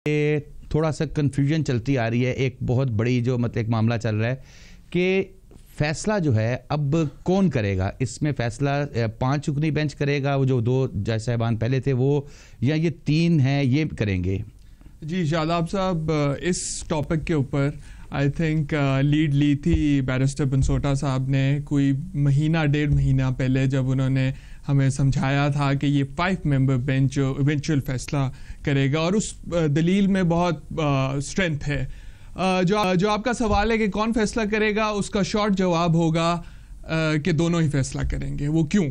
تھوڑا سا کنفیوژن چلتی آ رہی ہے. ایک بہت بڑی جو ایک معاملہ چل رہا ہے کہ فیصلہ جو ہے اب کون کرے گا. اس میں فیصلہ 5 رکنی بینچ کرے گا, وہ جو 2 جج صاحبان پہلے تھے وہ, یا یہ 3 ہیں یہ کریں گے. جی شاداب صاحب, اس ٹاپک کے اوپر آئی تھنک لیڈ لی تھی بیرسٹر بنسوٹا صاحب نے کوئی مہینہ 1.5 مہینہ پہلے, جب انہوں نے ہمیں سمجھایا تھا کہ یہ 5 ممبر بینچ جو ایونچوئل فیصلہ کرے گا, اور اس دلیل میں بہت اسٹرینتھ ہے. جو آپ کا سوال ہے کہ کون فیصلہ کرے گا, اس کا شارٹ جواب ہوگا کہ دونوں ہی فیصلہ کریں گے. وہ کیوں؟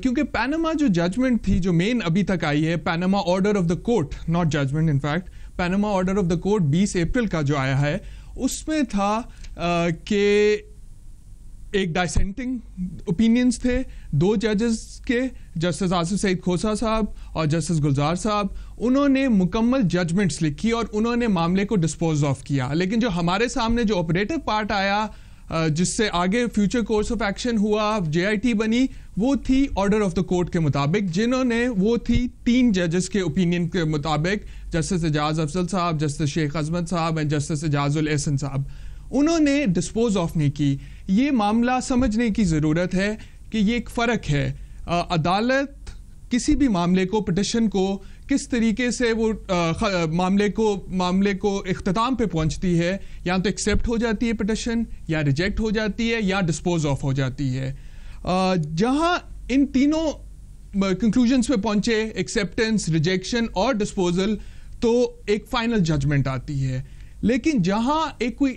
کیونکہ پیناما جو ججمنٹ تھی, جو مین ابھی تک آئی ہے, Panama order of the court, not judgment, in fact Panama order of the court 20 April کا جو آیا ہے, اس میں تھا کہ ایک ڈائسینٹنگ اوپینینز تھے 2 ججز کے, جسٹس آصف سعید کھوسہ صاحب اور جسٹس گلزار صاحب. انہوں نے مکمل ججمنٹس لکھی اور انہوں نے معاملے کو ڈسپوز آف کیا. لیکن جو ہمارے سامنے جو آپریٹو پارٹ آیا, جس سے آگے فیوچر کورس آف ایکشن ہوا, JIT بنی, وہ تھی آرڈر آف دا کورٹ کے مطابق, جنہوں نے وہ تھی 3 ججز کے اوپینین کے مطابق, جسٹس اعجاز افضل صاحب, جسٹس شیخ عظمت صاحب اینڈ جسٹس اعجاز الاحسن صاحب. انہوں نے ڈسپوز آف نہیں کی. یہ معاملہ سمجھنے کی ضرورت ہے کہ یہ ایک فرق ہے. عدالت کسی بھی معاملے کو, پٹیشن کو کس طریقے سے وہ معاملے کو اختتام پہ پہنچتی ہے, یا تو ایکسیپٹ ہو جاتی ہے پٹیشن, یا ریجیکٹ ہو جاتی ہے, یا ڈسپوز آف ہو جاتی ہے. جہاں ان تینوں کنکلوژنس پہ پہنچے, ایکسیپٹنس, ریجیکشن اور ڈسپوزل, تو ایک فائنل ججمنٹ آتی ہے. لیکن جہاں ایک کوئی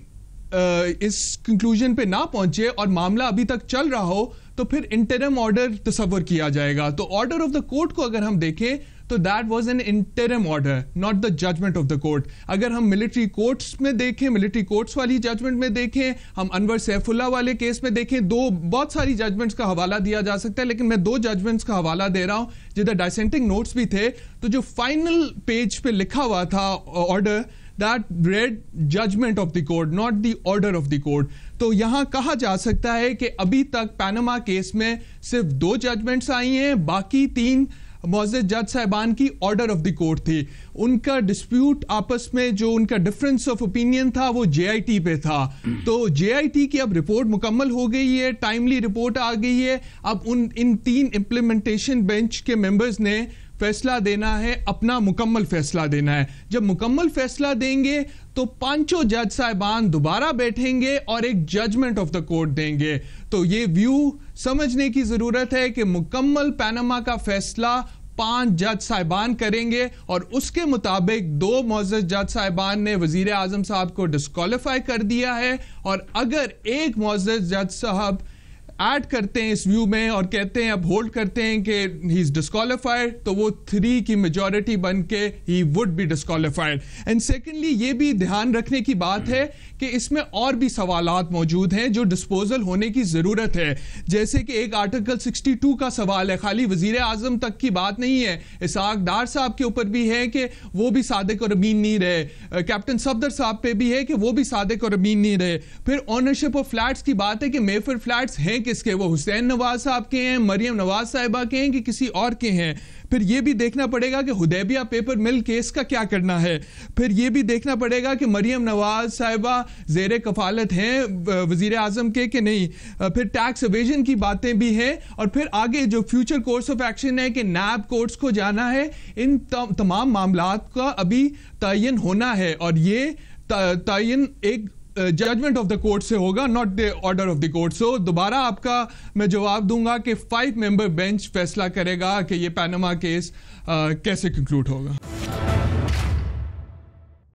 اس کنکلوژن پہ نہ پہنچے اور معاملہ ابھی تک چل رہا ہو, تو پھر انٹرم آرڈر تصور کیا جائے گا. تو آرڈر آف دا کورٹ کو اگر ہم دیکھیں تو that was an interim order, not the judgment of the court. اگر ہم ملٹری کورٹس میں دیکھیں, ملٹری کورٹس والی ججمنٹ میں دیکھیں, ہم انور سیف اللہ والے کیس میں دیکھیں, بہت ساری ججمنٹس کا حوالہ دیا جا سکتا ہے, لیکن میں 2 ججمنٹس کا حوالہ دے رہا ہوں جدھر ڈائسینٹنگ نوٹس بھی تھے. تو جو فائنل پیج پہ لکھا ہوا تھا order, that read judgment of the court, not the order of the court. تو یہاں کہا جا سکتا ہے کہ ابھی تک پیناما کیس میں صرف 2 ججمنٹس آئی ہیں, باقی 3 معزز جج صاحبان کی آرڈر آف دی کورٹ تھی. ان کا ڈسپیوٹ آپس میں, جو ان کا ڈفرنس آف اوپینین تھا, وہ JIT پہ تھا. تو JIT کی اب رپورٹ مکمل ہو گئی ہے, ٹائملی رپورٹ آ گئی ہے. اب ان 3 امپلیمنٹیشن بینچ کے ممبرز نے فیصلہ دینا ہے, اپنا مکمل فیصلہ دینا ہے. جب مکمل فیصلہ دیں گے تو 5 جج صاحبان دوبارہ بیٹھیں گے اور ایک ججمنٹ آف دا کورٹ دیں گے. تو یہ ویو سمجھنے کی ضرورت ہے کہ مکمل پیناما کا فیصلہ 5 جج صاحبان کریں گے, اور اس کے مطابق 2 معزز جج صاحبان نے وزیر اعظم صاحب کو ڈسکوالیفائی کر دیا ہے, اور اگر ایک معزز جج صاحب ایڈ کرتے ہیں اس ویو میں اور کہتے ہیں, اب ہولڈ کرتے ہیں کہ ہی از ڈسکوالیفائڈ, تو وہ 3 کی میجورٹی بن کے he would be disqualified. And secondly یہ بھی دھیان رکھنے کی بات ہے کہ اس میں اور بھی سوالات موجود ہیں جو ڈسپوزل ہونے کی ضرورت ہے. جیسے کہ ایک آرٹیکل 62 کا سوال ہے, خالی وزیر اعظم تک کی بات نہیں ہے, اسحاق ڈار صاحب کے اوپر بھی ہے کہ وہ بھی صادق اور امین نہیں رہے, کیپٹن صفدر صاحب پہ بھی ہے کہ وہ بھی صادق اور امین نہیں رہے. پھر اونرشپ آف فلیٹس کی بات ہے کہ میفر فلیٹس ہیں کس کے, وہ حسین نواز صاحب کے ہیں, مریم نواز صاحبہ کے ہیں, کہ کسی اور کے ہیں. پھر یہ بھی دیکھنا پڑے گا کہ حدیبیہ پیپر مل کیس کا کیا کرنا ہے. پھر یہ بھی دیکھنا پڑے گا کہ مریم نواز صاحبہ زیر کفالت ہیں وزیر اعظم کے کہ نہیں. پھر ٹیکس ایویژن کی باتیں بھی ہیں, اور پھر آگے جو فیوچر کورس آف ایکشن ہے کہ نیب کورٹس کو جانا ہے. ان تمام معاملات کا ابھی تعین ہونا ہے, اور یہ تعین ایک ججمنٹ آف دا کورٹ سے ہوگا, not the order of the court. So دوبارہ آپ کا میں جواب دوں گا کہ 5 ممبر بینچ فیصلہ کرے گا کہ یہ پیناما کیس کیسے کنکلوڈ ہوگا.